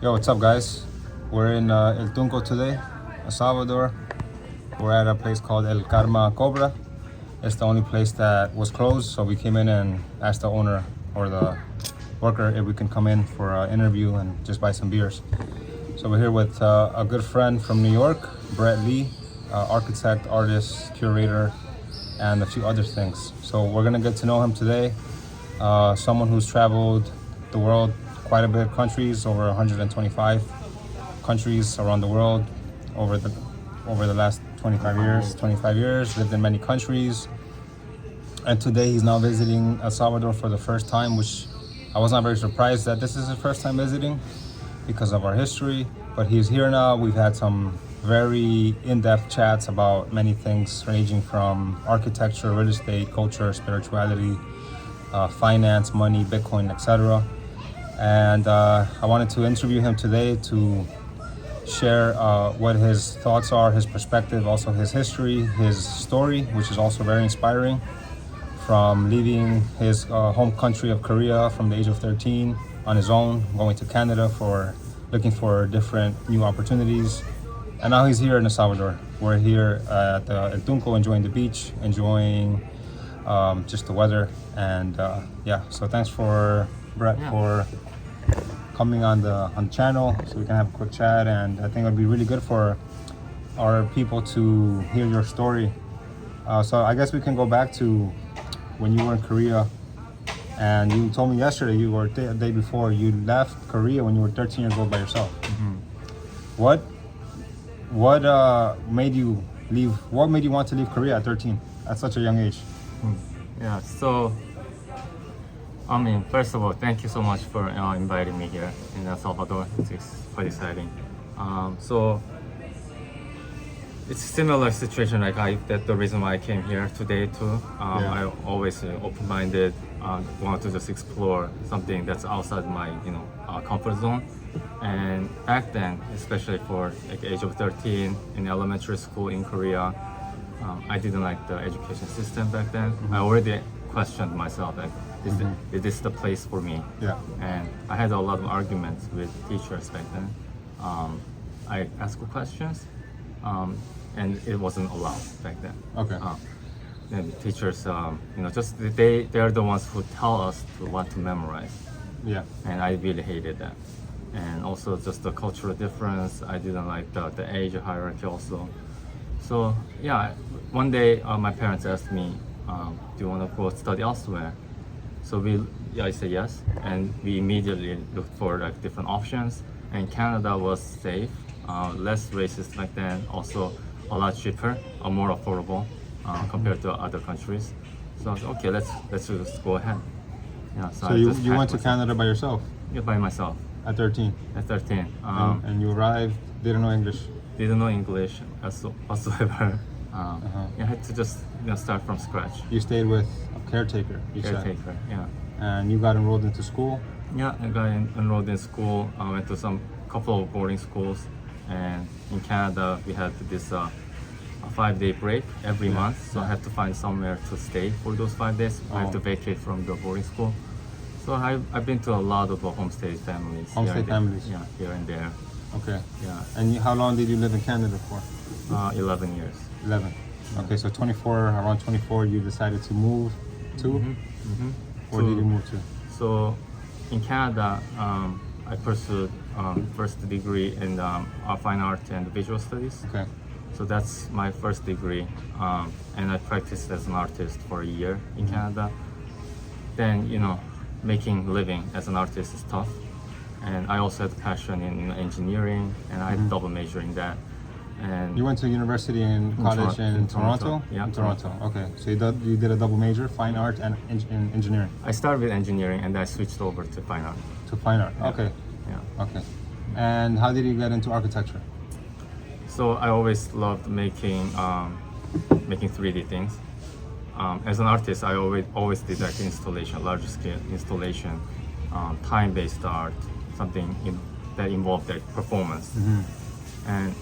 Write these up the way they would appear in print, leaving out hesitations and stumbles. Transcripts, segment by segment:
Yo, what's up, guys? We're in El Tunco today, Salvador. We're at a place called El Karma Cobra. It's the only place that was closed, so we came in and asked the owner or the worker if we can come in for an interview and just buy some beers. So we're here with a good friend from New York, Brett Lee, architect, artist, curator, and a few other things. So we're gonna get to know him today. Someone who's traveled the world, quite a bit of countries, over 125 countries around the world over the last 25 years, lived in many countries. And today he's now visiting El Salvador for the first time, which I was not very surprised that this is his first time visiting because of our history, but he's here now. We've had some very in-depth chats about many things ranging from architecture, real estate, culture, spirituality, finance, money, Bitcoin, etc. And I wanted to interview him today to share what his thoughts are, his perspective, also his history, his story, which is also very inspiring, from leaving his home country of Korea from the age of 13 on his own, going to Canada for looking for different new opportunities. And now he's here in El Salvador. We're here at El Tunco, enjoying the beach, enjoying just the weather. And yeah, so thanks for Brett for coming on the channel so we can have a quick chat. And I think it would be really good for our people to hear your story. So I guess we can go back to when you were in Korea, and you told me yesterday you were the day before you left Korea when you were 13 years old by yourself. What made you leave? What made you want to leave Korea at 13 at such a young age? Yeah, so first of all, thank you so much for inviting me here in El Salvador. It's quite exciting. So it's a similar situation that's the reason why I came here today too. I always open-minded, want to just explore something that's outside my comfort zone. And back then, especially for like the age of 13 in elementary school in Korea, I didn't like the education system back then. I already questioned myself, like, is this the place for me? Yeah. And I had a lot of arguments with teachers back then. I asked questions, and it wasn't allowed back then. Okay. And teachers, just they're the ones who tell us what to memorize. Yeah. And I really hated that. And also just the cultural difference. I didn't like the age hierarchy also. So yeah, one day my parents asked me, do you want to go study elsewhere? So I said yes, and we immediately looked for like different options. And Canada was safe, less racist back then, also a lot cheaper, more affordable compared to other countries. So I was okay, let's just go ahead. Yeah, So you went to Canada by yourself? Yeah, by myself. At 13? At 13. And you arrived, didn't know English? Didn't know English whatsoever. I had to just start from scratch. You stayed with a caretaker, you said? Caretaker, yeah. And you got enrolled into school? Yeah, I got enrolled in school. I went to couple of boarding schools. And in Canada, we had this a 5-day break every month. So I had to find somewhere to stay for those 5 days. I had to vacate from the boarding school. So I've been to a lot of homestay families. Homestay families? Yeah, here and there. Okay. Yeah. And how long did you live in Canada for? 11 years. 11. Okay, so around 24, you decided to move to? Where did you move to? So in Canada, I pursued first degree in fine art and visual studies. Okay. So that's my first degree, and I practiced as an artist for a year in Canada. Then making a living as an artist is tough, and I also had passion in engineering, and I had double major in that. And you went to university and college in Toronto? Yeah, in Toronto. Okay, so you did a double major, fine art and engineering? I started with engineering, and I switched over to fine art. To fine art, okay. Yeah. Okay. And how did you get into architecture? So I always loved making 3D things. As an artist, I always did like installation, large scale installation, time-based art, something that involved like performance. And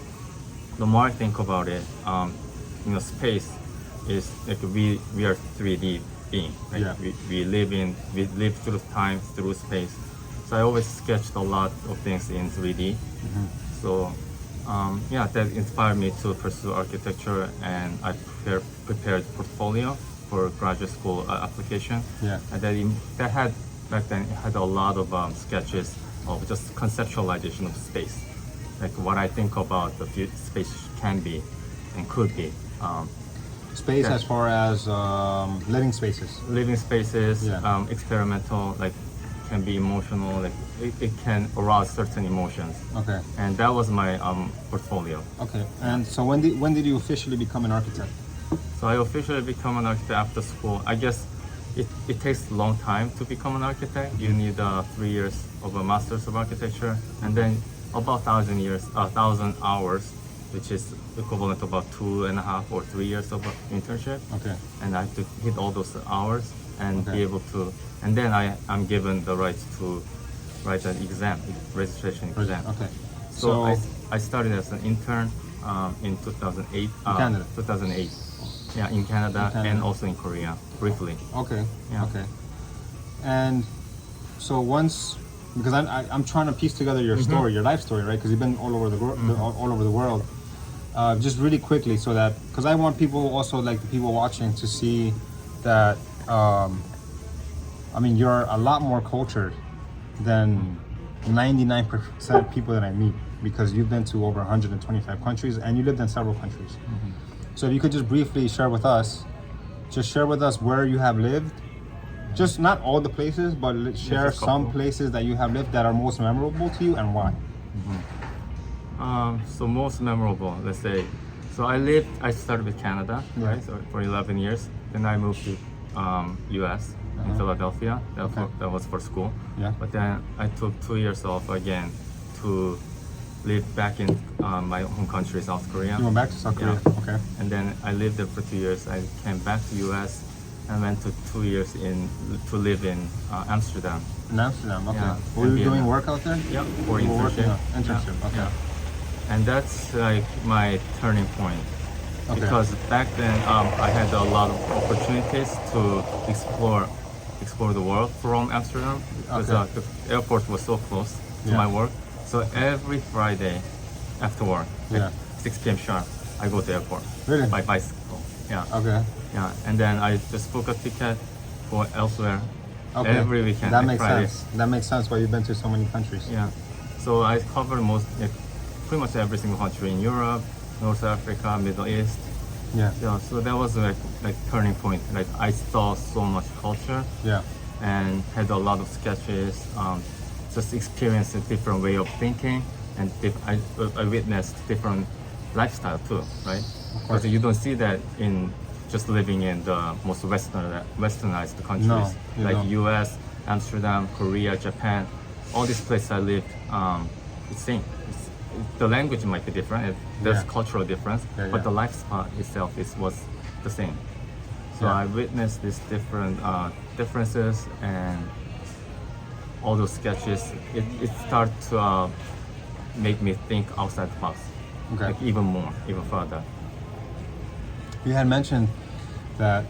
the more I think about it, space is like we are 3D being. Right? Yeah. We live through time, through space. So I always sketched a lot of things in 3D. So yeah, that inspired me to pursue architecture, and I prepared portfolio for graduate school application. Yeah. And that had back then it had a lot of sketches of just conceptualization of space, like what I think about the space can be and could be. Space as far as living spaces. Living spaces, Yeah. Experimental, like can be emotional, like it can arouse certain emotions. Okay. And that was my portfolio. Okay. And so when did you officially become an architect? So I officially become an architect after school. I guess it takes a long time to become an architect. You need 3 years of a master's of architecture, and then about 1,000 hours, which is equivalent to about 2.5 or 3 years of internship. Okay. And I have to hit all those hours and Okay. be able to, and then I'm given the right to write an exam, registration exam. Okay. So I started as an intern in 2008. Canada? 2008. Yeah, in Canada, Canada. and also in Korea, briefly. Okay. Yeah. Okay. And so once, because I'm trying to piece together your story, your life story, right? Because you've been all over the world, all over the world. Just really quickly, so that because I want people also, like the people watching, to see that. I mean, you're a lot more cultured than 99% people that I meet, because you've been to over 125 countries and you lived in several countries. So if you could just briefly share with us where you have lived, just not all the places, but share just a some couple. places that you have lived that are most memorable to you and why. So most memorable, let's say. So I started with Canada, Yeah. right? So for 11 years. Then I moved to US in Philadelphia. That was for school. Yeah. But then I took 2 years off again to live back in my home country, South Korea. You went back to South Korea? Yeah. Okay. And then I lived there for 2 years. I came back to US and went to 2 years to live in Amsterdam. In Amsterdam, okay. Yeah. Were you And doing Vienna. work out there? Yeah, for You were working internship. on internship, Yeah, okay. yeah. And that's like my turning point. Okay. Because back then I had a lot of opportunities to explore the world from Amsterdam, because Okay. the airport was so close to Yeah. my work. So every Friday after work, Yeah. 6 p.m. sharp, I go to the airport Really? by bicycle. Yeah. Okay. Yeah, and then I just book a ticket for elsewhere Okay. every weekend. That like makes Friday. sense. That makes sense why you've been to so many countries. Yeah, so I covered pretty much every single country in Europe, North Africa, Middle East. Yeah. Yeah, so that was like turning point. Like I saw so much culture Yeah. and had a lot of sketches. Just experienced a different way of thinking, and I witnessed different lifestyle too, right? Because you don't see that in just living in the most westernized countries, No, you like don't. U.S., Amsterdam, Korea, Japan. All these places I lived, it's same. The language might be different. There's Yeah. cultural difference, Yeah, but yeah. the lifestyle itself was the same. So Yeah. I witnessed these different differences, and all those sketches. It started to make me think outside the box, Okay. like even more, even further. You had mentioned that,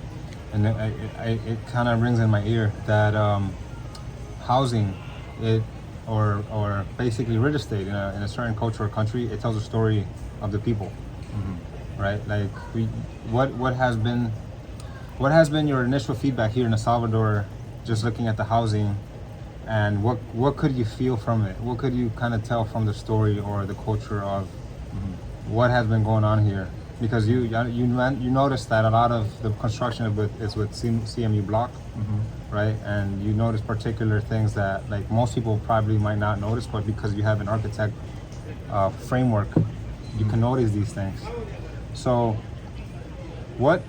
and it kind of rings in my ear that housing, or basically real estate in a certain culture or country, it tells a story of the people, right? Like what has been your initial feedback here in El Salvador, just looking at the housing, and what could you feel from it? What could you kind of tell from the story or the culture of what has been going on here? Because you notice that a lot of the construction is with CMU block, right? And you notice particular things that like most people probably might not notice, but because you have an architect framework, you can notice these things. So, what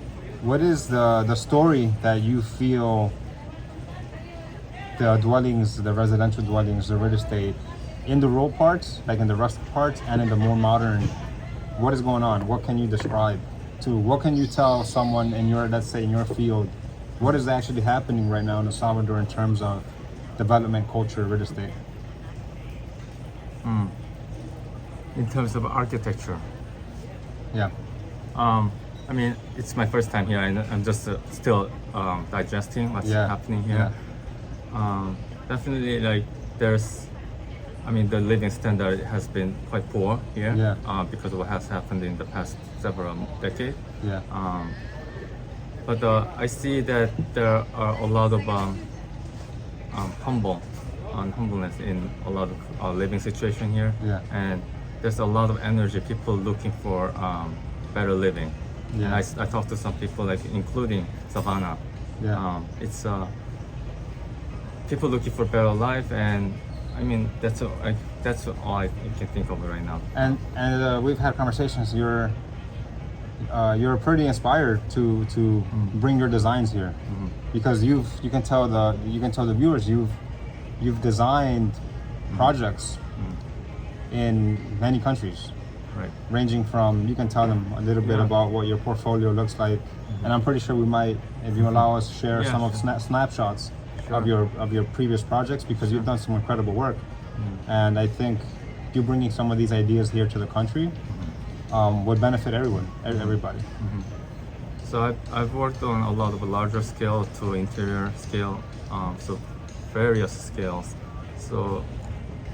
is the story that you feel the dwellings, the residential dwellings, the real estate, in the rural parts, like in the rustic parts, and in the more modern? What is going on? What can you describe? What can you tell someone in your, let's say in your field, what is actually happening right now in El Salvador in terms of development, culture, real estate? In terms of architecture, Yeah. I mean, it's my first time here, and I'm just still digesting what's Yeah. happening here. Definitely, like the living standard has been quite poor here. Yeah. Because of what has happened in the past several decades. Yeah. But I see that there are a lot of humbleness in a lot of living situation here. Yeah. And there's a lot of energy, people looking for better living. Yeah. And I talked to some people, like including Savannah. Yeah. It's people looking for better life, and I mean that's all I can think of right now. And we've had conversations. You're pretty inspired to bring your designs here, because you can tell the viewers you've designed projects in many countries, Right. ranging from, you can tell them a little bit about what your portfolio looks like, and I'm pretty sure we might, if you allow us, share some of snapshots of your previous projects, because you've done some incredible work, and I think you bringing some of these ideas here to the country would benefit everybody. So I've worked on a lot of larger scale to interior scale, so various scales. So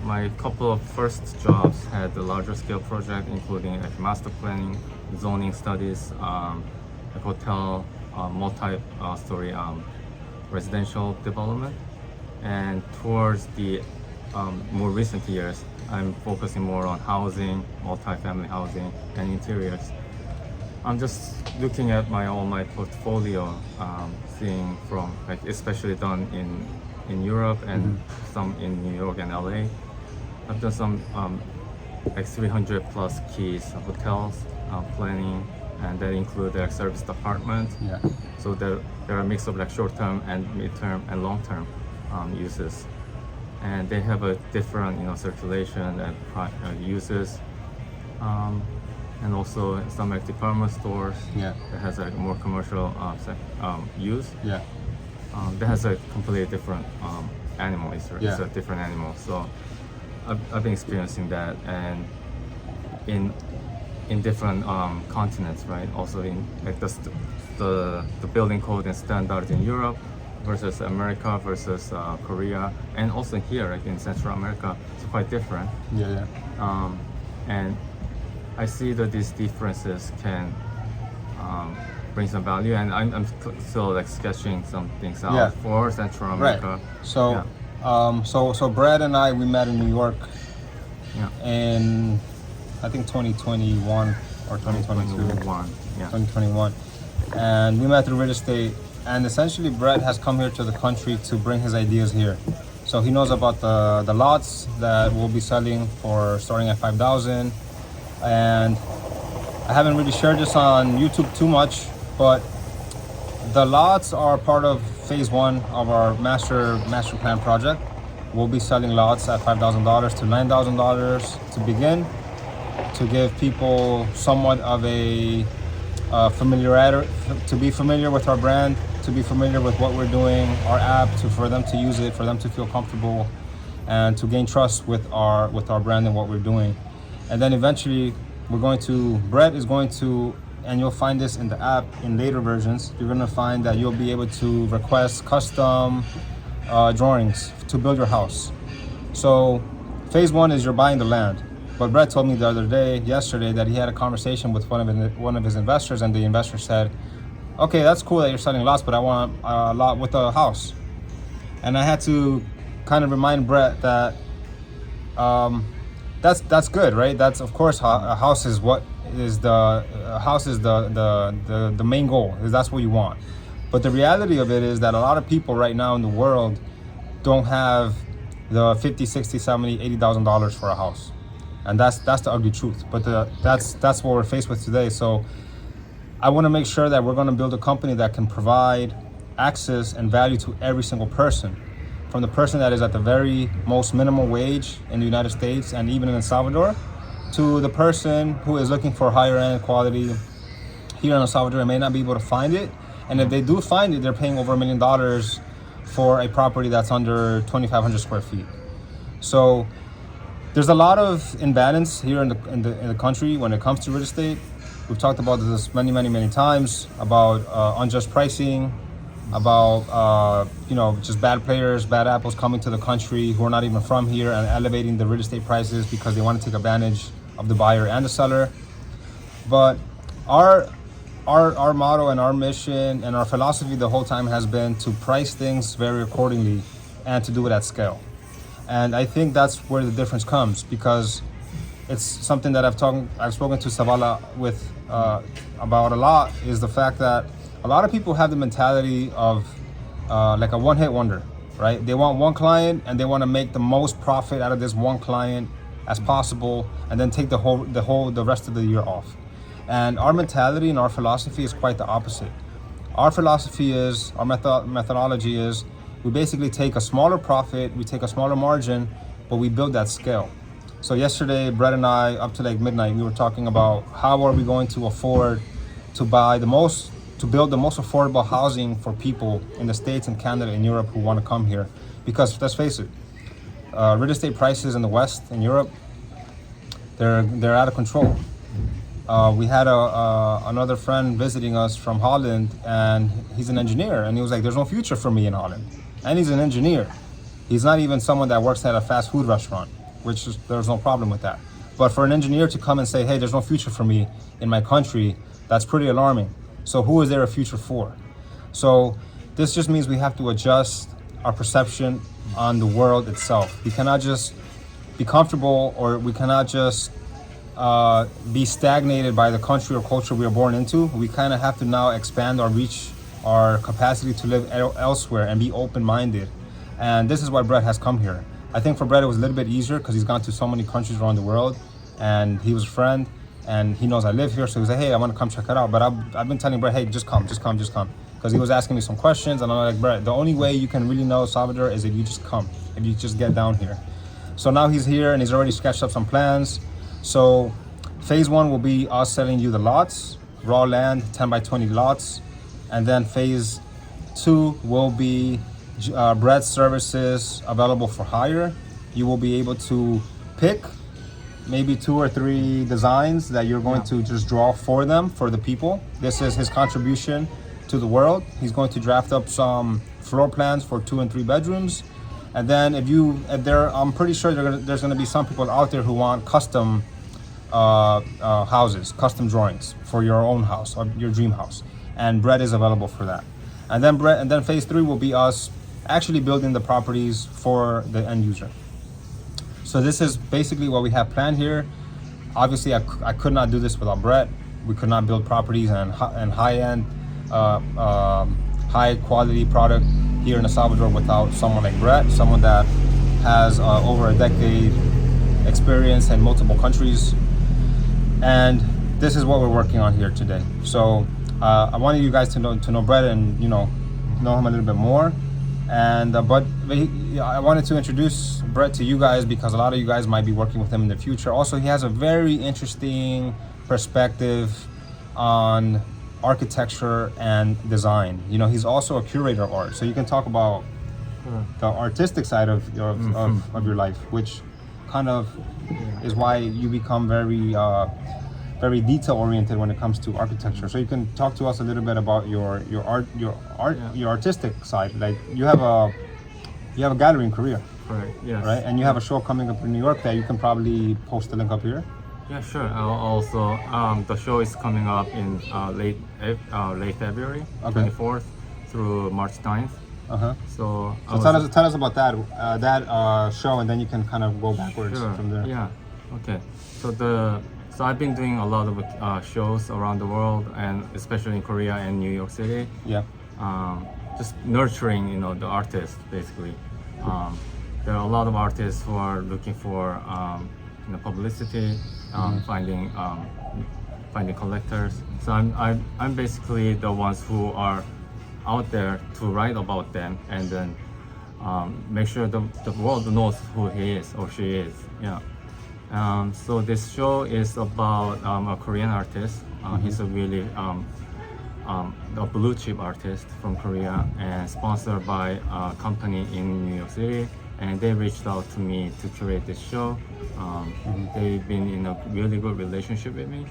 my couple of first jobs had a larger scale project, including like master planning, zoning studies, a hotel, multi-story residential development. And towards the more recent years, I'm focusing more on housing, multi-family housing, and interiors. I'm just looking at my portfolio, seeing from, like, especially done in Europe and some in New York and LA. I've done some like 300 plus keys hotels planning, and that include like service apartment. Yeah. So there are a mix of like short-term and mid-term and long-term uses, and they have a different circulation and uses, and also some like department stores. Yeah. That has a more commercial use. Yeah. That has a completely different animal. It's a different animal. So I've been experiencing that, and in different continents, right? Also in like the building code and standards in Europe versus America versus Korea, and also here, like in Central America, it's quite different. Yeah. And I see that these differences can bring some value, and I'm still like sketching some things out for Central America. Right. So, so Brad and I, we met in New York in, I think 2021 or 2022. 2021. And we met through real estate, and essentially Brad has come here to the country to bring his ideas here. So he knows about the lots that we'll be selling for starting at $5,000, and I haven't really shared this on YouTube too much, but the lots are part of phase one of our master plan project. We'll be selling lots at $5,000 to $9,000 to begin, to give people somewhat of a familiarity, to be familiar with our brand, to be familiar with what we're doing, our app, for them to use it, for them to feel comfortable, and to gain trust with our brand and what we're doing. And then eventually Brett is going to, and you'll find this in the app in later versions, you're gonna find that you'll be able to request custom drawings to build your house. So phase one is you're buying the land. But Brett told me yesterday, that he had a conversation with one of his investors, and the investor said, okay, that's cool that you're selling lots, but I want a lot with a house. And I had to kind of remind Brett that that's good, right? That's, of course, a house is the main goal, is that's what you want. But the reality of it is that a lot of people right now in the world don't have the $50,000, $60,000, $70,000, $80,000 for a house. And that's the ugly truth. But that's what we're faced with today. So I want to make sure that we're going to build a company that can provide access and value to every single person, from the person that is at the very most minimum wage in the United States and even in El Salvador, to the person who is looking for higher end quality here in El Salvador and may not be able to find it. And if they do find it, they're paying over $1 million for a property that's under 2,500 square feet. So there's a lot of imbalance here in the country when it comes to real estate. We've talked about this many times, about unjust pricing, about just bad players, bad apples coming to the country who are not even from here and elevating the real estate prices because they want to take advantage of the buyer and the seller. But our motto and our mission and our philosophy the whole time has been to price things very accordingly and to do it at scale. And I think that's where the difference comes, because it's something that I've spoken to Salva with about a lot, is the fact that a lot of people have the mentality of like a one-hit wonder, right? They want one client and they want to make the most profit out of this one client as possible, and then take the rest of the year off. And our mentality and our philosophy is quite the opposite. Our philosophy is, our methodology is, we basically take a smaller profit, we take a smaller margin, but we build that scale. So yesterday, Brett and I, up to like midnight, we were talking about how are we going to afford to build the most affordable housing for people in the States and Canada and Europe who want to come here. Because let's face it, real estate prices in the West and Europe, they're out of control. We had another friend visiting us from Holland, and he's an engineer, and he was like, there's no future for me in Holland. And he's an engineer. He's not even someone that works at a fast food restaurant, there's no problem with that. But for an engineer to come and say, hey, there's no future for me in my country, that's pretty alarming. So who is there a future for? So this just means we have to adjust our perception on the world itself. We cannot just be comfortable, or we cannot just be stagnated by the country or culture we are born into. We kind of have to now expand our reach, our capacity to live elsewhere and be open-minded. And this is why Brett has come here. I think for Brett it was a little bit easier because he's gone to so many countries around the world, and he was a friend and he knows I live here, so he was like, hey, I want to come check it out. But I've been telling Brett, hey, just come, because he was asking me some questions, and I'm like, Brett, the only way you can really know Salvador is if you just come, if you just get down here. So now he's here and he's already sketched up some plans. So phase 1 will be us selling you the lots, raw land, 10 by 20 lots. And then phase 2 will be Brett's services available for hire. You will be able to pick maybe 2 or 3 designs that you're going to just draw for them, for the people. This is his contribution to the world. He's going to draft up some floor plans for 2 and 3 bedrooms. And then I'm pretty sure there's going to be some people out there who want custom houses, custom drawings for your own house or your dream house. And Brett is available for that. And then phase 3 will be us actually building the properties for the end user. So this is basically what we have planned here. Obviously, I could not do this without Brett. We could not build properties and high-end, high-quality product here in El Salvador without someone like Brett, someone that has over a decade experience in multiple countries. And this is what we're working on here today. So I wanted you guys to know Brett and know him a little bit more. And but I wanted to introduce Brett to you guys because a lot of you guys might be working with him in the future. Also, he has a very interesting perspective on architecture and design. He's also a curator of art, so you can talk about the artistic side of your life, which kind of is why you become very detail oriented when it comes to architecture. So you can talk to us a little bit about your artistic side. Like you have a gallery in Korea, Correct. Yes. right? And you have a show coming up in New York that you can probably post the link up here. Yeah, sure. Also, the show is coming up in late February, 24th through March 9th. So tell us about that show, and then you can kind of go backwards from there. Yeah. Okay. So I've been doing a lot of shows around the world, and especially in Korea and New York City. Yeah. Just nurturing, the artists basically. There are a lot of artists who are looking for publicity, finding collectors. So I'm basically the ones who are out there to write about them, and then make sure the world knows who he is or she is. Yeah. So this show is about a Korean artist. He's a really a blue chip artist from Korea, and sponsored by a company in New York City. And they reached out to me to curate this show. They've been in a really good relationship with me.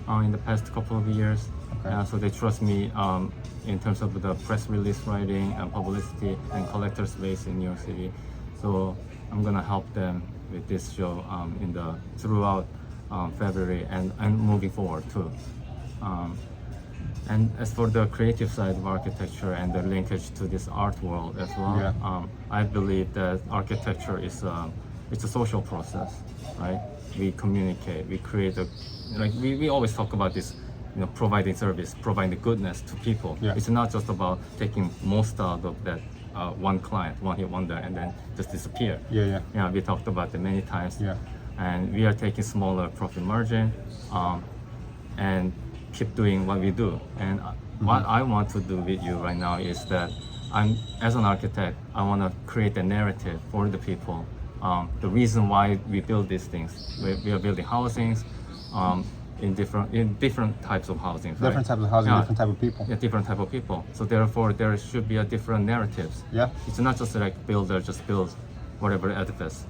in the past couple of years. Okay. So they trust me in terms of the press release writing and publicity and collector space in New York City. So I'm gonna help them with this show throughout February and moving forward too. And as for the creative side of architecture and the linkage to this art world as well, Yeah. I believe that architecture is it's a social process, right? We communicate, we create we always talk about this, providing service, providing goodness to people. Yeah. It's not just about taking most out of that one client, one hit wonder, and then just disappear. Yeah. We talked about it many times. Yeah. And we are taking smaller profit margin, and keep doing what we do. And what I want to do with you right now is that as an architect, I want to create a narrative for the people. The reason why we build these things. We are building housings in different types of housing. Right? Different types of housing, different type of people. Yeah, different type of people. So therefore, there should be a different narratives. Yeah. It's not just like builder just builds whatever edifice.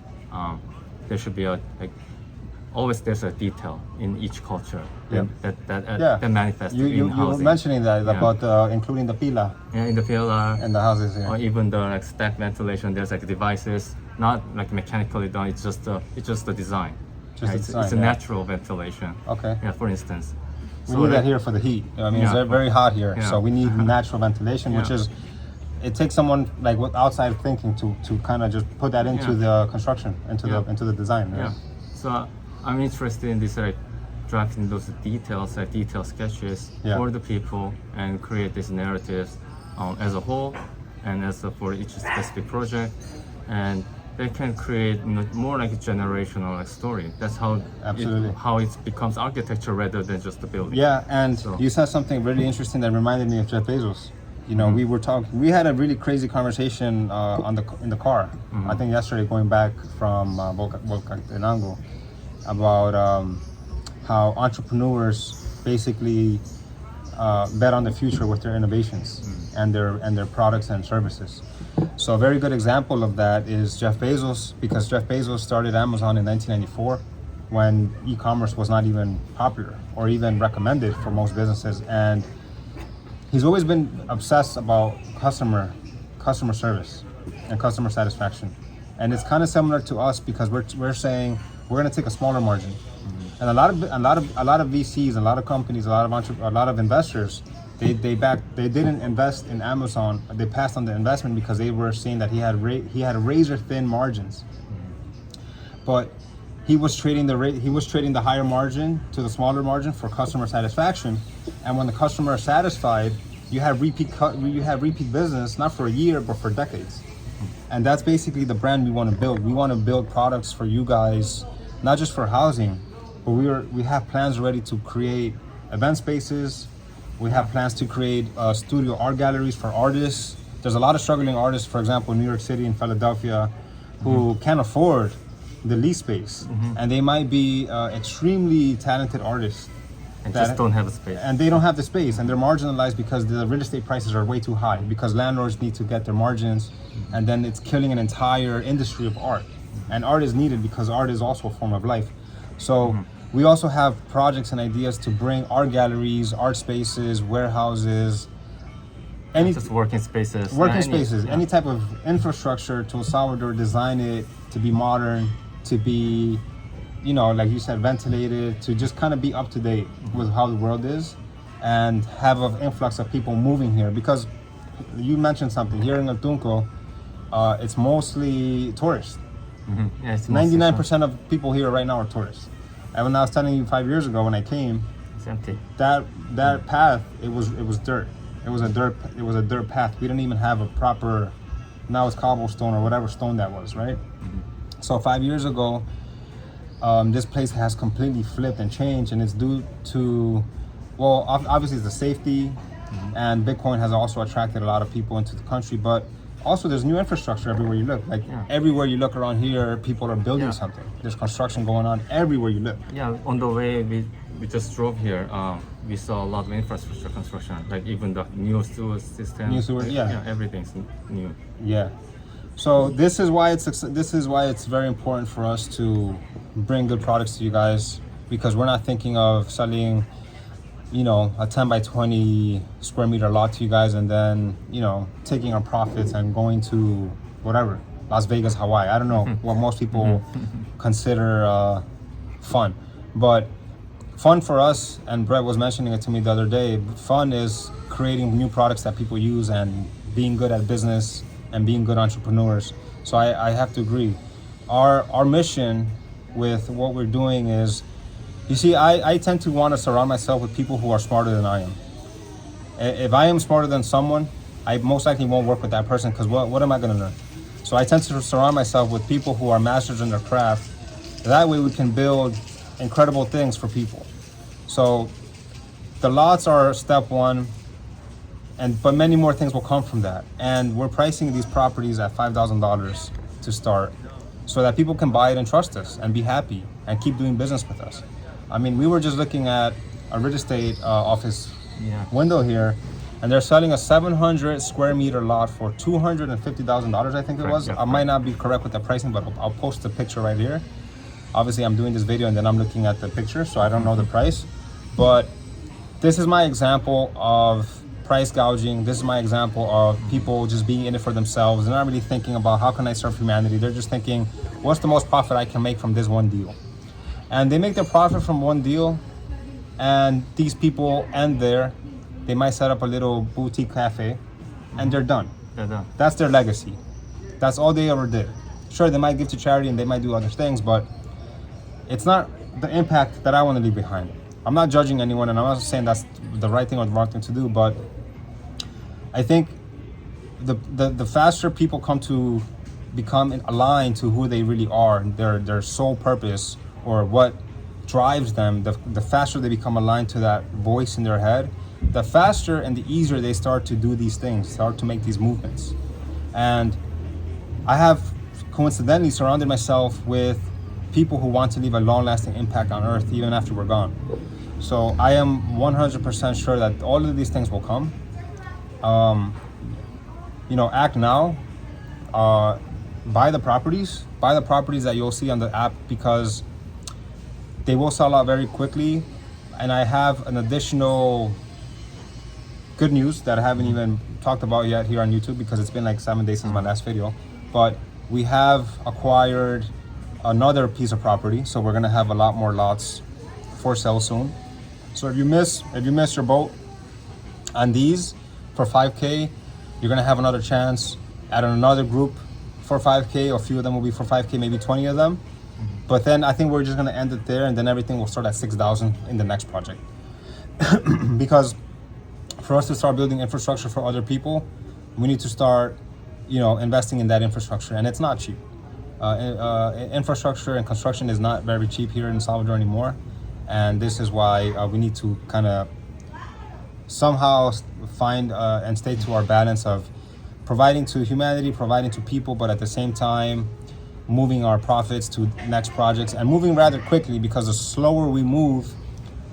There should be always there's a detail in each culture that manifests in You housing. were mentioning that about including the pila In the pillar, and the houses. Yeah. or even the stack ventilation. There's devices, not mechanically done. It's just the design. Just the it's design, a yeah. natural ventilation. Okay. Yeah, for instance. We need that here for the heat. I mean, Yeah. it's very hot here, Yeah. so we need natural ventilation, which Yeah. is, it takes someone with outside thinking to kind of just put that into Yeah. the construction, into the design. Right? Yeah. So I'm interested in this drafting those details, detail sketches Yeah. for the people and create these narratives as a whole and for each specific project, and they can create more like a generational story. That's how Absolutely. how it becomes architecture rather than just a building. Yeah, and So- you said something really interesting that reminded me of Jeff Bezos. We had a really crazy conversation in the car. I think yesterday, going back from Volcantenango, about how entrepreneurs basically bet on the future with their innovations and their products and services. So a very good example of that is Jeff Bezos, because Jeff Bezos started Amazon in 1994 when e-commerce was not even popular or even recommended for most businesses, and he's always been obsessed about customer service and customer satisfaction. And it's kind of similar to us, because we're saying we're going to take a smaller margin. And a lot of VCs, a lot of companies, a lot of investors, they didn't invest in Amazon. They passed on the investment because they were seeing that he had razor thin margins. But he was trading the higher margin to the smaller margin for customer satisfaction. And when the customer is satisfied, you have repeat business, not for a year but for decades. And that's basically the brand we want to build. We want to build products for you guys, not just for housing, but we have plans already to create event spaces. We have plans to create studio art galleries for artists. There's a lot of struggling artists, for example, in New York City and Philadelphia, who can't afford the lease space, and they might be extremely talented artists And just don't have a space. and they don't have the space, and they're marginalized because the real estate prices are way too high, because landlords need to get their margins, and then it's killing an entire industry of art. And art is needed because art is also a form of life. So we also have projects and ideas to bring art galleries, art spaces, warehouses, Just working spaces. any type of infrastructure to El Salvador, design it to be modern, to be, like you said, ventilated, to just kind of be up to date with how the world is, and have an influx of people moving here. Because you mentioned something here in El Tunco, it's mostly tourists. Yeah, it's mostly 99% of people here right now are tourists. And when I was telling you 5 years ago when I came, it's empty. that path, it was dirt. It was a dirt path. We didn't even have a proper, now it's cobblestone or whatever stone that was, right? So 5 years ago, this place has completely flipped and changed, and it's due to, well, obviously it's the safety, and Bitcoin has also attracted a lot of people into the country, but also there's new infrastructure everywhere you look. Everywhere you look around here, people are building something. There's construction going on everywhere you look. Yeah, on the way we just drove here, we saw a lot of infrastructure construction, like even the new sewer system. New sewer, yeah. Everything's new. Yeah. So this is why it's very important for us to bring good products to you guys, because we're not thinking of selling a 10 by 20 square meter lot to you guys, and then, taking our profits and going to whatever, Las Vegas, Hawaii. I don't know what most people consider fun. But fun for us, and Brett was mentioning it to me the other day, fun is creating new products that people use and being good at business and being good entrepreneurs. So I have to agree. Our mission with what we're doing is, you see, I tend to want to surround myself with people who are smarter than I am. If I am smarter than someone, I most likely won't work with that person, because what am I going to learn? So I tend to surround myself with people who are masters in their craft. That way we can build incredible things for people. So the lots are step one, but many more things will come from that. And we're pricing these properties at $5,000 to start, so that people can buy it and trust us and be happy and keep doing business with us. I mean, we were just looking at a real estate office window here, and they're selling a 700 square meter lot for $250,000, I think it was. Yeah. I might not be correct with the pricing, but I'll post the picture right here. Obviously, I'm doing this video and then I'm looking at the picture, so I don't know the price. But this is my example of price gouging. This is my example of people just being in it for themselves. They're not really thinking about how can I serve humanity. They're just thinking, what's the most profit I can make from this one deal? And they make their profit from one deal, and these people end there. They might set up a little boutique cafe, and they're done. They're done. That's their legacy. That's all they ever did. Sure, they might give to charity and they might do other things, but it's not the impact that I want to leave behind. I'm not judging anyone, and I'm not saying that's the right thing or the wrong thing to do, but I think the faster people come to become aligned to who they really are, their sole purpose, or what drives them, the faster they become aligned to that voice in their head, the faster and the easier they start to do these things, start to make these movements. And I have coincidentally surrounded myself with people who want to leave a long-lasting impact on Earth even after we're gone. So I am 100% sure that all of these things will come. Act now. Buy the properties that you'll see on the app, because they will sell out very quickly. And I have an additional good news that I haven't even talked about yet here on YouTube, because it's been like 7 days since my last video. But we have acquired another piece of property, so we're gonna have a lot more lots for sale soon. So if you miss your boat on these for 5K, you're gonna have another chance at another group for 5K. A few of them will be for 5K, maybe 20 of them. But then I think we're just gonna end it there, and then everything will start at 6,000 in the next project. Because for us to start building infrastructure for other people, we need to start, investing in that infrastructure, and it's not cheap. Infrastructure and construction is not very cheap here in Salvador anymore, and this is why we need to kind of somehow find and stay to our balance of providing to humanity, providing to people, but at the same time moving our profits to next projects, and moving rather quickly, because the slower we move,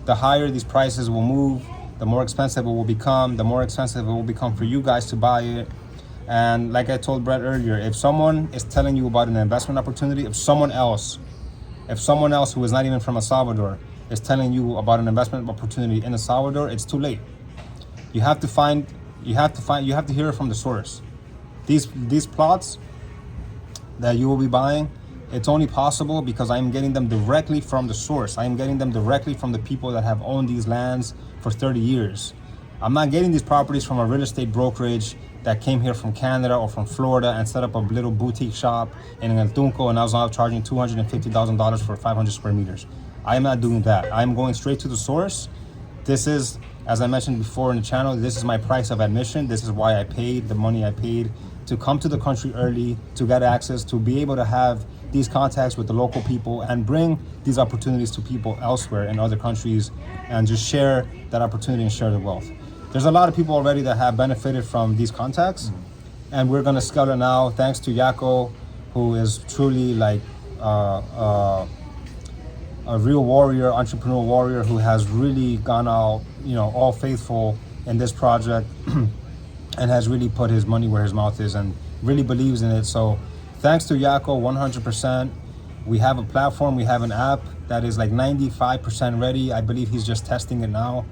the higher these prices will move, the more expensive it will become, the more expensive it will become for you guys to buy it. And like I told Brett earlier, if someone is telling you about an investment opportunity, if someone else who is not even from El Salvador is telling you about an investment opportunity in El Salvador, it's too late. You have to hear it from the source. These plots that you will be buying, it's only possible because I am getting them directly from the source. I am getting them directly from the people that have owned these lands for 30 years. I'm not getting these properties from a real estate brokerage that came here from Canada or from Florida and set up a little boutique shop in El Tunco, and I was now charging $250,000 for 500 square meters. I am not doing that. I'm going straight to the source. This is, as I mentioned before in the channel, this is my price of admission. This is why I paid the money I paid to come to the country early, to get access, to be able to have these contacts with the local people and bring these opportunities to people elsewhere in other countries, and just share that opportunity and share the wealth. There's a lot of people already that have benefited from these contacts, and we're gonna scale it now thanks to Yako, who is truly like a real warrior, entrepreneurial warrior, who has really gone out, all faithful in this project and has really put his money where his mouth is and really believes in it. So thanks to Yako, 100%. We have a platform, we have an app that is like 95% ready. I believe he's just testing it now.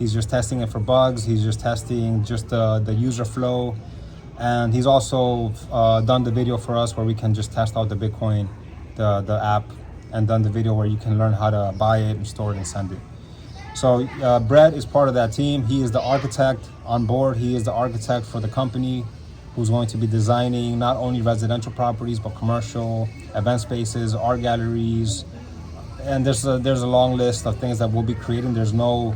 He's just testing it for bugs. He's just testing just the user flow. And he's also done the video for us where we can just test out the Bitcoin, the app, and done the video where you can learn how to buy it and store it and send it. So Brett is part of that team. He is the architect on board. He is the architect for the company who's going to be designing not only residential properties, but commercial, event spaces, art galleries. And there's a long list of things that we'll be creating. There's no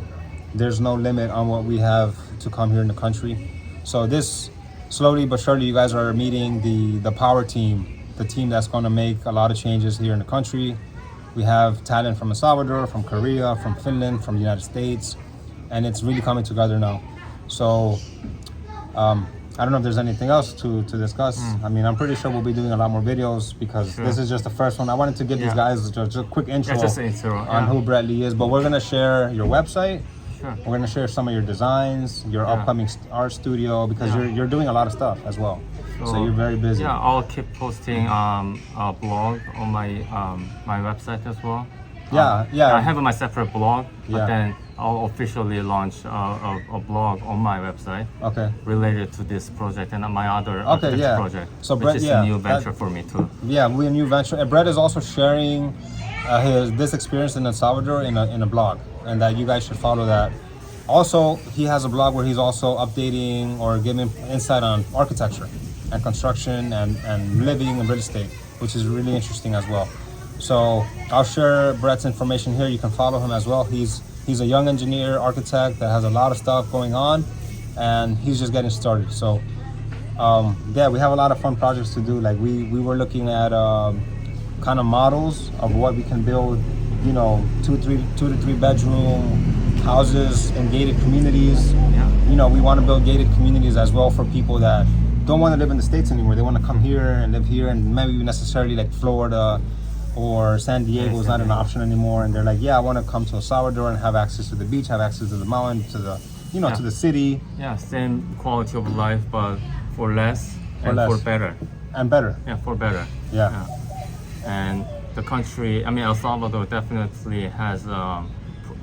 limit on what we have to come here in the country. So this, slowly but surely, you guys are meeting the power team, the team that's going to make a lot of changes here in the country. We have talent from El Salvador, from Korea, from Finland, from the United States, and it's really coming together now. So I don't know if there's anything else to discuss. I mean, I'm pretty sure we'll be doing a lot more videos because this is just the first one. I wanted to give these guys just a quick intro, on who Brett Lee is, but we're going to share your website. We're going to share some of your designs, your upcoming art studio, because you're doing a lot of stuff as well. So you're very busy. Yeah, I'll keep posting a blog on my my website as well. I have my separate blog, but then I'll officially launch a blog on my website related to this project and my other project, so Brett, which is a new venture for me too. Yeah, we're a new venture. And Brett is also sharing this experience in El Salvador in a blog, and that you guys should follow that. Also, he has a blog where he's also updating or giving insight on architecture and construction and living and real estate, which is really interesting as well. So I'll share Brett's information here. You can follow him as well. He's a young engineer, architect that has a lot of stuff going on, and he's just getting started. So we have a lot of fun projects to do. Like we were looking at kind of models of what we can build, 2 to 3 bedroom houses in gated communities. We want to build gated communities as well for people that don't want to live in the States anymore. They want to come here and live here, and maybe necessarily like Florida or San Diego is not an option anymore. And they're like, I want to come to El Salvador and have access to the beach, have access to the mountain, to the, to the city. Yeah, same quality of life, but for less for better. And better. Yeah, for better. Yeah. And the country, El Salvador definitely has,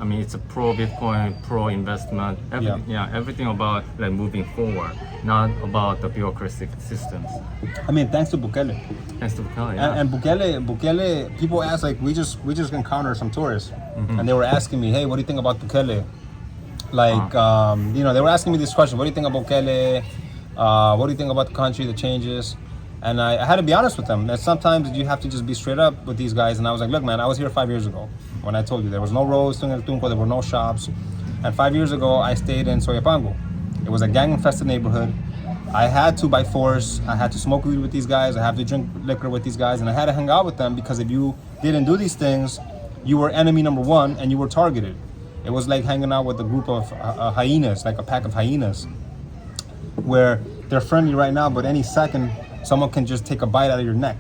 it's a pro-Bitcoin, pro-investment, everything about like moving forward, not about the bureaucratic systems. Thanks to Bukele. Thanks to Bukele, And Bukele, people ask, like, we just encountered some tourists, and they were asking me, hey, what do you think about Bukele? Like, they were asking me this question, what do you think about Bukele? What do you think about the country, the changes? And I had to be honest with them. That sometimes you have to just be straight up with these guys. And I was like, look, man, I was here 5 years ago when I told you there was no roads to El Tunco, there were no shops. And 5 years ago, I stayed in Soyapango. It was a gang-infested neighborhood. I had to, by force, I had to smoke weed with these guys. I had to drink liquor with these guys. And I had to hang out with them because if you didn't do these things, you were enemy number one and you were targeted. It was like hanging out with a group of hyenas, like a pack of hyenas, where they're friendly right now, but any second, someone can just take a bite out of your neck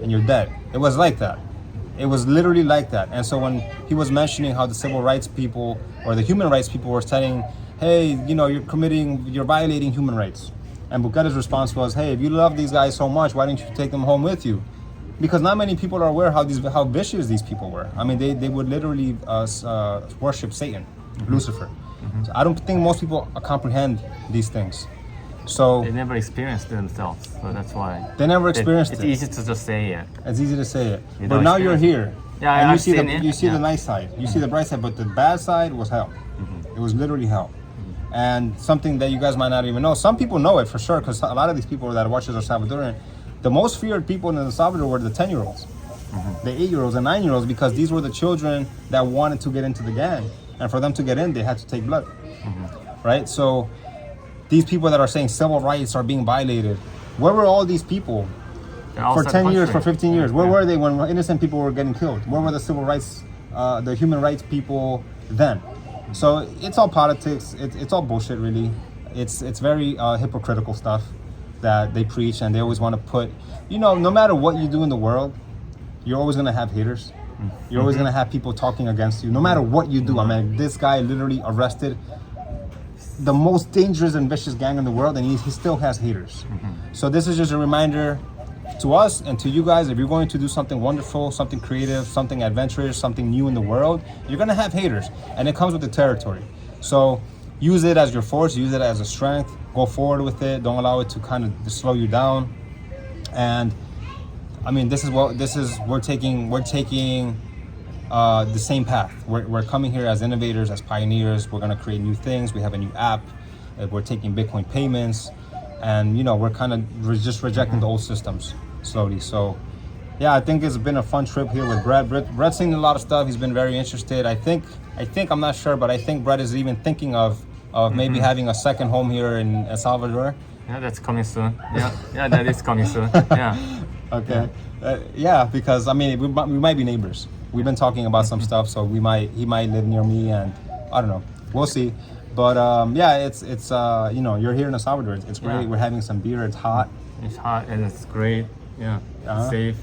and you're dead. It was like that. It was literally like that. And so when he was mentioning how the civil rights people or the human rights people were saying, hey, you're violating human rights. And Bukele's response was, hey, if you love these guys so much, why didn't you take them home with you? Because not many people are aware how vicious these people were. They would literally worship Satan, Lucifer. So I don't think most people comprehend these things. So they never experienced it themselves, so that's why. They never experienced it. It's easy to just say it. It's easy to say it. But now you're here. Yeah, and you see the nice side. You see the bright side, but the bad side was hell. It was literally hell. And something that you guys might not even know. Some people know it for sure, because a lot of these people that watch us are Salvadoran. The most feared people in El Salvador were the 10-year-olds, the 8-year-olds and 9-year-olds, because these were the children that wanted to get into the gang. And for them to get in, they had to take blood. Right? So these people that are saying civil rights are being violated, where were all these people for 10 years, for 15 years? Where were they when innocent people were getting killed? Where were the civil rights, the human rights people then? So it's all politics. It's all bullshit, really. It's very hypocritical stuff that they preach, and they always want to put, no matter what you do in the world, you're always going to have haters. You're always going to have people talking against you, no matter what you do. This guy literally arrested the most dangerous and vicious gang in the world, and he still has haters. So this is just a reminder to us and to you guys, if you're going to do something wonderful, something creative, something adventurous, something new in the world, you're going to have haters, and it comes with the territory. So use it as your force, use it as a strength, go forward with it. Don't allow it to kind of slow you down. And I mean, we're taking the same path. We're coming here as innovators, as pioneers. We're going to create new things. We have a new app. We're taking Bitcoin payments, and we're kind of just rejecting the old systems slowly. So yeah, I think it's been a fun trip here with Brett. Brett's seen a lot of stuff. He's been very interested. I think I'm not sure, but I think Brett is even thinking of maybe having a second home here in El Salvador. Yeah, that's coming soon. Yeah, that is coming soon. Yeah. Okay. Yeah, because I mean, we might be neighbors. We've been talking about some stuff, so he might live near me, and I don't know. We'll see. But yeah, it's you're here in El Salvador. It's great. Yeah. We're having some beer. It's hot. It's hot and it's great. Yeah. Uh-huh. Safe.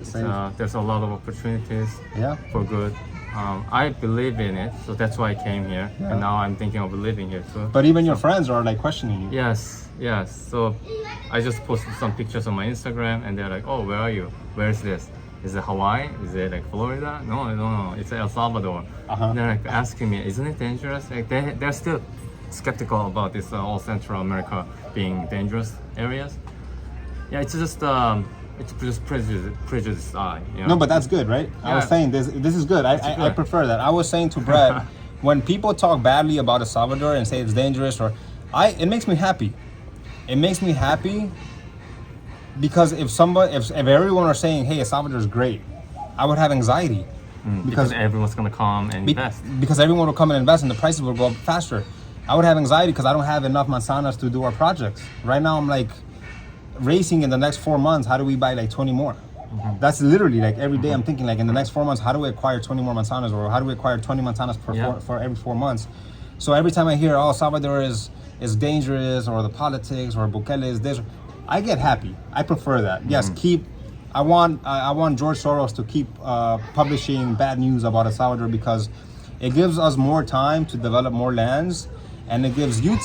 Safe. There's a lot of opportunities. Yeah. For good. I believe in it, so that's why I came here, Yeah. and now I'm thinking of living here too. But even your friends are like questioning you. Yes. So I just posted some pictures on my Instagram, and they're like, "Oh, where are you? Where is this? Is it Hawaii? Is it like Florida? No. It's El Salvador." Uh-huh. They're like asking me, "Isn't it dangerous?" Like they're still skeptical about this all Central America being dangerous areas. Yeah, it's just prejudice eye. No, but that's good, right? I was Yeah. saying this is good. I good. prefer that. I was saying to Brett, when people talk badly about El Salvador and say it's dangerous, it makes me happy. It makes me happy because if everyone are saying, hey, El Salvador is great, I would have anxiety. Because everyone's gonna come and invest. Because everyone will come and invest and the prices will go up faster. I would have anxiety because I don't have enough manzanas to do our projects. Right now I'm like racing in the next 4 months, how do we buy like 20 more? That's literally like every day I'm thinking like in the next 4 months, how do we acquire 20 more manzanas, or how do we acquire 20 manzanas for every 4 months? So every time I hear, oh, Salvador is dangerous, or the politics, or Bukele is this, I get happy. I prefer that. Yes, I want George Soros to keep publishing bad news about El Salvador, because it gives us more time to develop more lands, and it gives you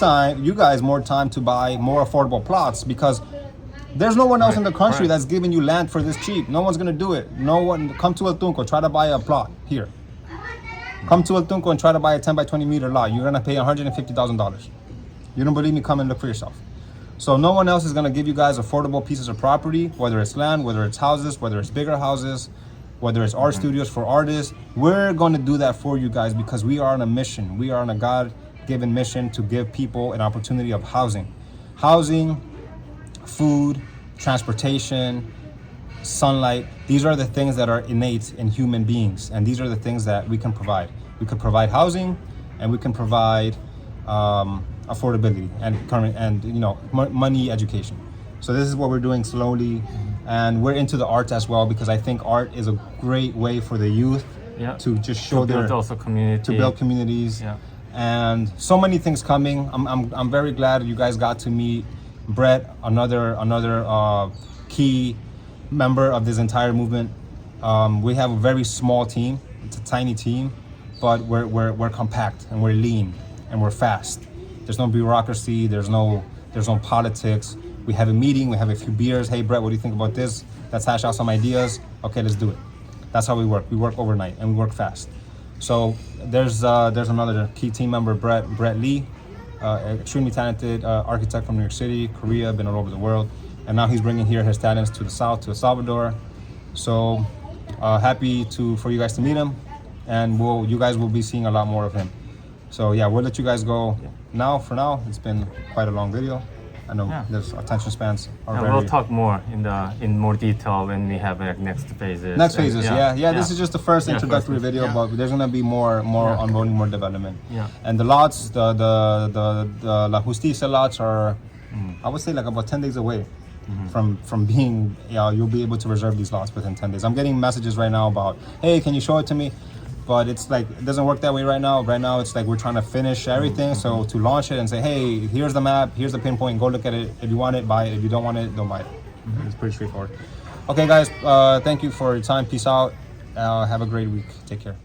guys more time to buy more affordable plots, because there's no one else in the country that's giving you land for this cheap. No one's gonna do it. No one. Come to El Tunco, try to buy a plot here. Come to El Tunco and try to buy a 10 by 20 meter lot. You're gonna pay $150,000. You don't believe me? Come and look for yourself. So no one else is gonna give you guys affordable pieces of property, whether it's land, whether it's houses, whether it's bigger houses, whether it's art studios for artists. We're gonna do that for you guys, because we are on a mission. We are on a God-given mission to give people an opportunity of housing, food, transportation, sunlight. These are the things that are innate in human beings, and these are the things that we can provide. We could provide housing, and we can provide affordability and money, education. So this is what we're doing slowly, and we're into the arts as well, because I think art is a great way for the youth to just show build also community, to build communities. Yeah. And so many things coming. I'm very glad you guys got to meet Brett, another key member of this entire movement. We have a very small team. It's a tiny team, but we're compact, and we're lean, and we're fast. There's no bureaucracy. There's no politics. We have a meeting. We have a few beers. Hey, Brett, what do you think about this? Let's hash out some ideas. Okay, let's do it. That's how we work. We work overnight, and we work fast. So there's another key team member, Brett Lee. Extremely talented architect from New York City, Korea, been all over the world, and now he's bringing here his talents to the south, to El Salvador. So happy for you guys to meet him, and you guys will be seeing a lot more of him. So yeah, we'll let you guys go now. For now, it's been quite a long video. I know there's attention spans are very... We'll talk more in more detail when we have next phases. Next phases, yeah. This is just the first introductory video, but there's gonna be more onboarding, more development. Yeah. And the lots, the La Justicia lots are, I would say, like about 10 days away from being. You'll be able to reserve these lots within 10 days. I'm getting messages right now about, hey, can you show it to me? But it's like, it doesn't work that way right now. Right now, it's like we're trying to finish everything. So to launch it and say, hey, here's the map, here's the pinpoint, go look at it. If you want it, buy it. If you don't want it, don't buy it. It's pretty straightforward. Okay, guys, thank you for your time. Peace out. Have a great week. Take care.